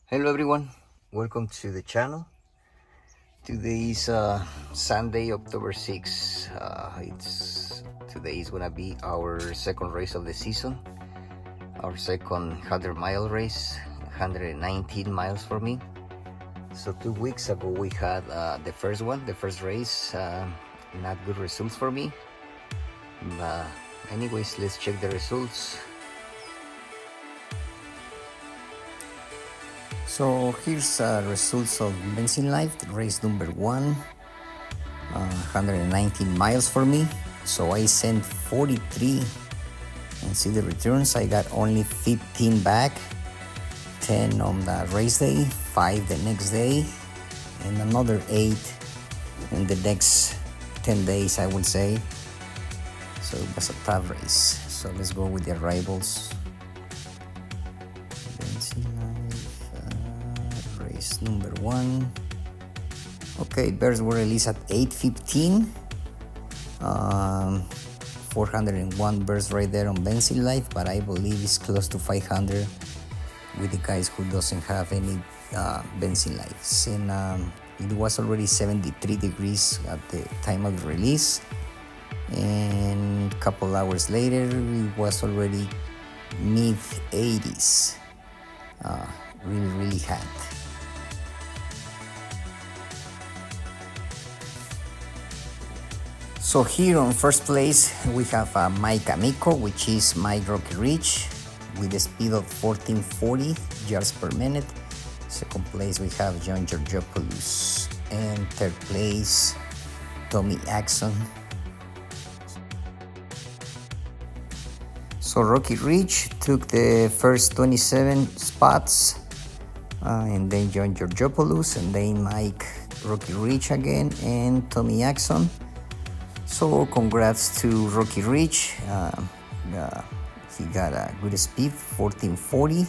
Hello everyone, welcome to the channel. Today is Sunday, October 6th. Today is gonna be our second race of the season, our second 100-mile race, 119 miles for me. So 2 weeks ago we had the first race, not good results for me. But anyways, let's check the results. So here's results of Benzene Life, race number 1, 119 miles for me. So I sent 43 and see the returns. I got only 15 back, 10 on the race day, 5 the next day, and another 8 in the next 10 days, I would say. So it was a tough race. So let's go with the arrivals. Race number 1. Okay, birds were released at 8:15. 401 birds right there on Benzene Life, but I believe it's close to 500 with the guys who doesn't have any Benzene Lives. And it was already 73 degrees at the time of the release, and a couple hours later it was already mid 80s. Really hot. So here on first place we have Mike Amico, which is Mike Rocky Ridge, with a speed of 1440 yards per minute. Second place we have John Georgopoulos, and third place Tommy Axon. So Rocky Ridge took the first 27 spots, and then John Georgopoulos, and then Mike Rocky Ridge again, and Tommy Axon. So congrats to Rocky Ridge. He got a good speed, 1440.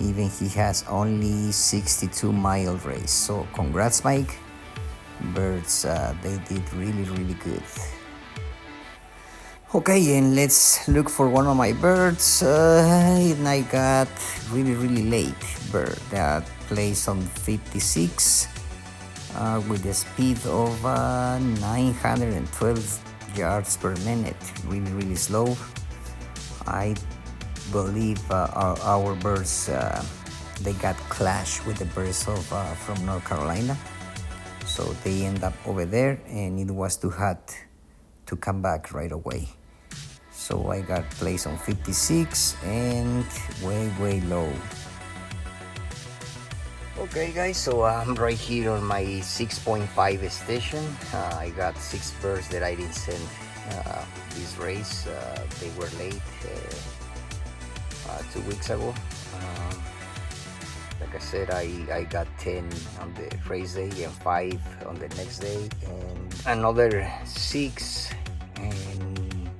Even he has only 62-mile race. So congrats, Mike. Birds, they did really good. Okay, and let's look for one of my birds. And I got really late bird that plays on 56. With a speed of 912 yards per minute, really slow. I believe our birds, they got clashed with the birds of from North Carolina, so they end up over there, and it was too hot to come back right away. So I got placed on 56 and way low. Okay guys, so I'm right here on my 6.5 station. I got 6 birds that I didn't send this race. They were late 2 weeks ago. Like I said, I got 10 on the race day and 5 on the next day, and another 6, and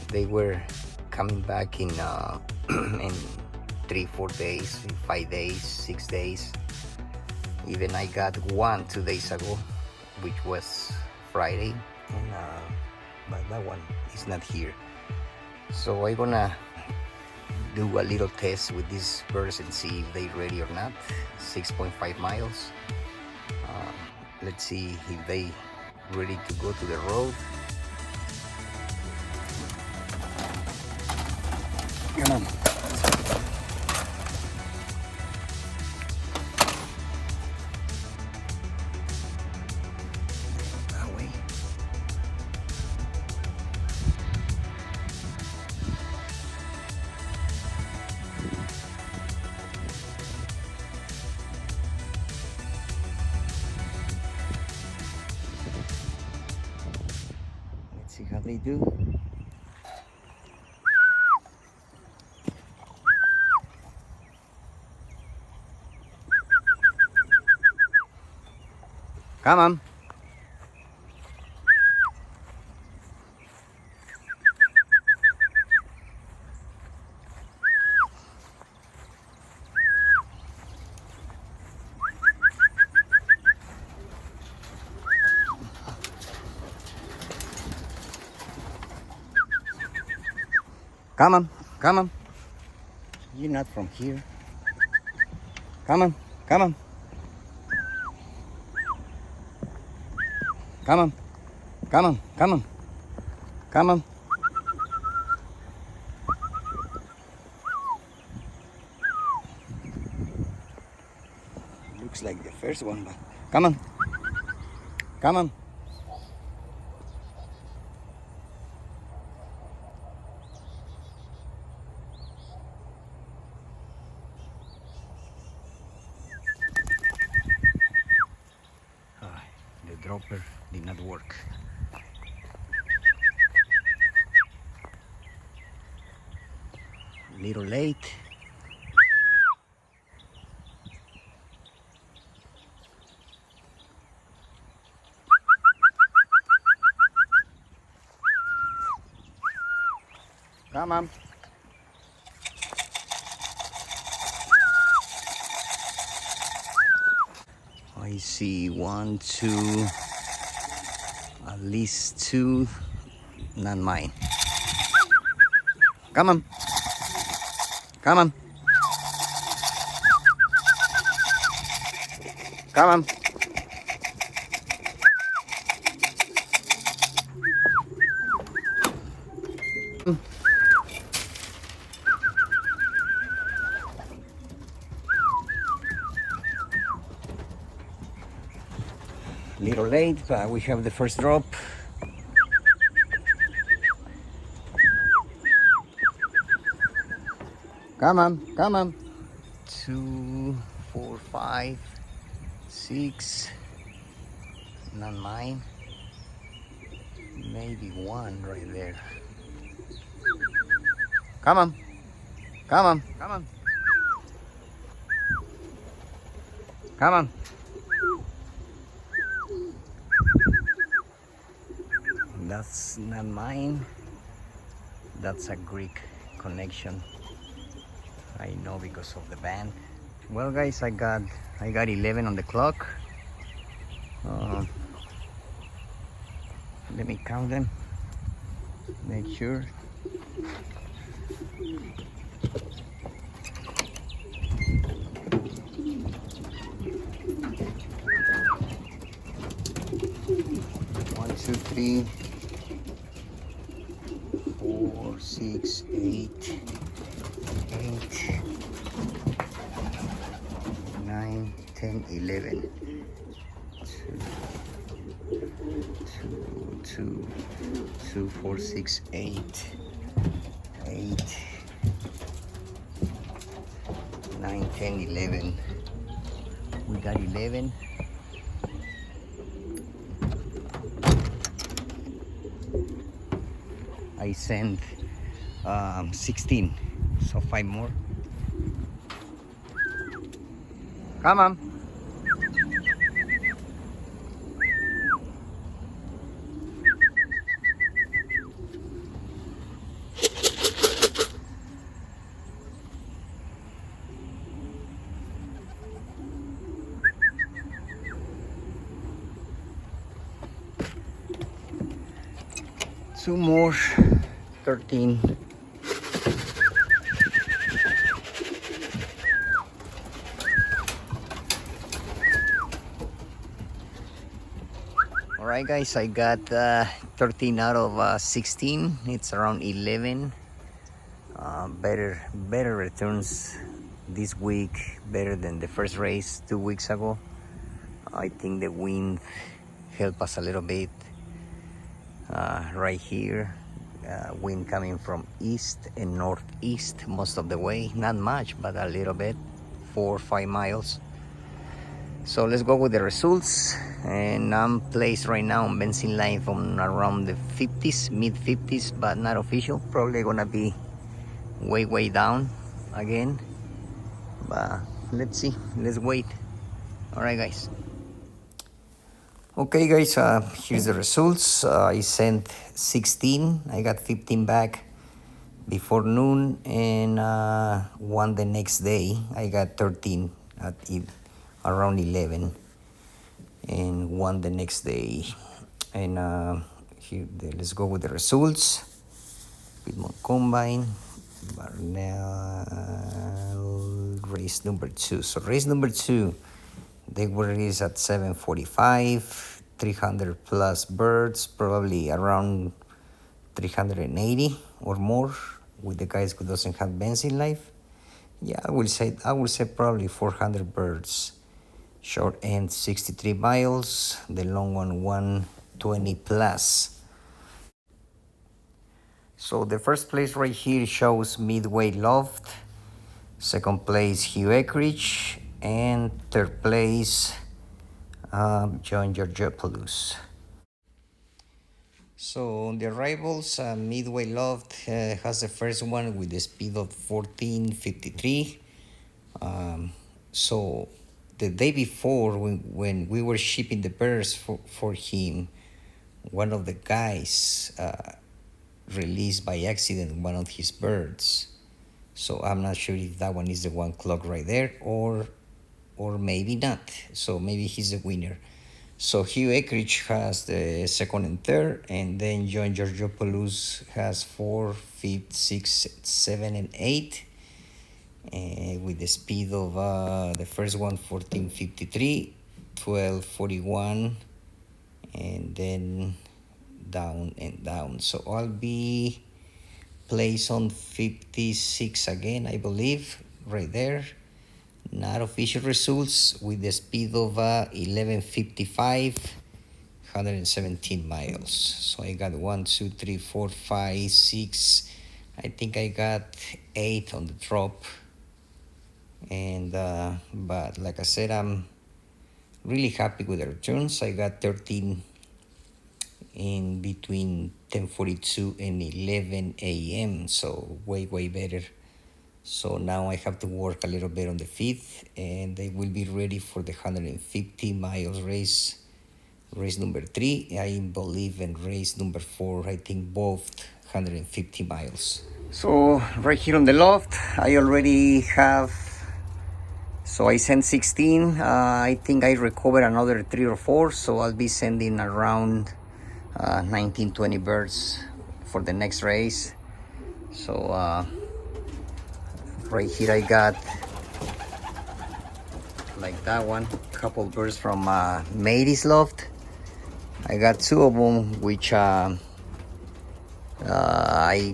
they were coming back in in 3-4 days, 5 days, 6 days. Even I got 1 2 days ago, which was Friday, and but that one is not here. So I'm gonna do a little test with these birds and see if they're ready or not. 6.5 miles. Let's see if they ready to go to the road. Come on. See how they do. Come on. Come on. You're not from here. Come on, come on. Come on, come on, come on, come on. Looks like the first one, but come on, come on. The dropper did not work. Little late. Come on. I see one, two, at least two, not mine. Come on. Come on. Come on. Little late, but we have the first drop. Come on, come on. 2, 4, 5, 6. Not mine. Maybe one right there. Come on. Come on. Come on. Come on. That's not mine. That's a Greek connection. I know because of the band. Well, guys, I got 11 on the clock. Let me count them. Make sure. One, two, three, 4, 6, 8, 9, 10, 11. 2, 4, 6, 8, 9, 10, 11. We got 11. I sent 16, so 5 more. Come on. Two more, 13. Alright guys, I got 13 out of 16. It's around 11. Better returns this week, better than the first race 2 weeks ago. I think the wind helped us a little bit. Right here, wind coming from east and northeast most of the way. Not much, but a little bit, 4 or 5 miles. So let's go with the results. And I'm placed right now on benzene line from around the 50s, mid 50s, but not official. Probably gonna be way down again, but let's see, let's wait. All right guys. Okay guys, here's the results. I sent 16, I got 15 back before noon, and one the next day. I got 13 at around 11, and one the next day. And let's go with the results. Piedmont Combine, Barnell race number 2. So race number 2, they were released at 7:45, 300 plus birds, probably around 380 or more with the guys who doesn't have benzene life. Yeah, I would say probably 400 birds. Short end 63 miles, the long one 120 plus. So the first place right here shows Midway Loft, second place Hugh Eckrich, and third place John Georgopoulos. So on the arrivals, Midway Loft has the first one with the speed of 14:53. So the day before, when we were shipping the birds for him, one of the guys released by accident one of his birds. So I'm not sure if that one is the one clocked right there or maybe not. So maybe he's the winner. So Hugh Eckrich has the second and third, and then John Georgopoulos has 4, 5, 6, 7, and 8. With the speed of the first one 14:53, 12:41, and then down and down. So I'll be placed on 56 again, I believe, right there. Not official results with the speed of 11:55, 117 miles. So I got 1, 2, 3, 4, 5, 6. I think I got 8 on the drop. And but like I said, I'm really happy with the returns. I got 13 in between 10:42 and 11 a.m. So way better. So now I have to work a little bit on the fifth, and they will be ready for the 150 miles race number 3. I believe in race number 4, I think both 150 miles. So right here on the loft, I already have, so I sent 16. I think I recovered another 3 or 4, so I'll be sending around 19-20 birds for the next race. So right here I got like that one, couple birds from Mady's loft. I got 2 of them, which I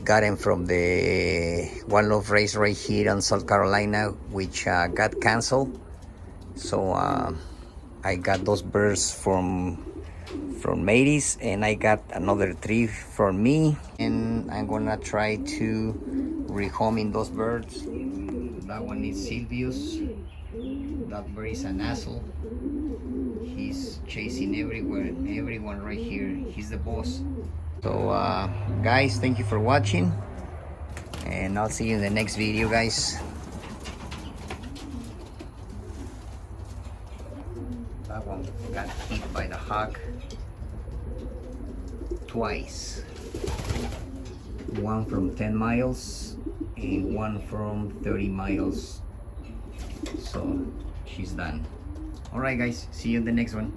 got them from the One Love race right here in South Carolina, which got canceled. So I got those birds from Mady's, and I got another 3 from me, and I'm gonna try to rehoming those birds. That one is Silvius. That bird is an asshole. He's chasing everyone right here. He's the boss. So guys, thank you for watching, and I'll see you in the next video, guys. That one got hit by the hawk twice. One from 10 miles and one from 30 miles. So she's done. All right, guys, see you in the next one.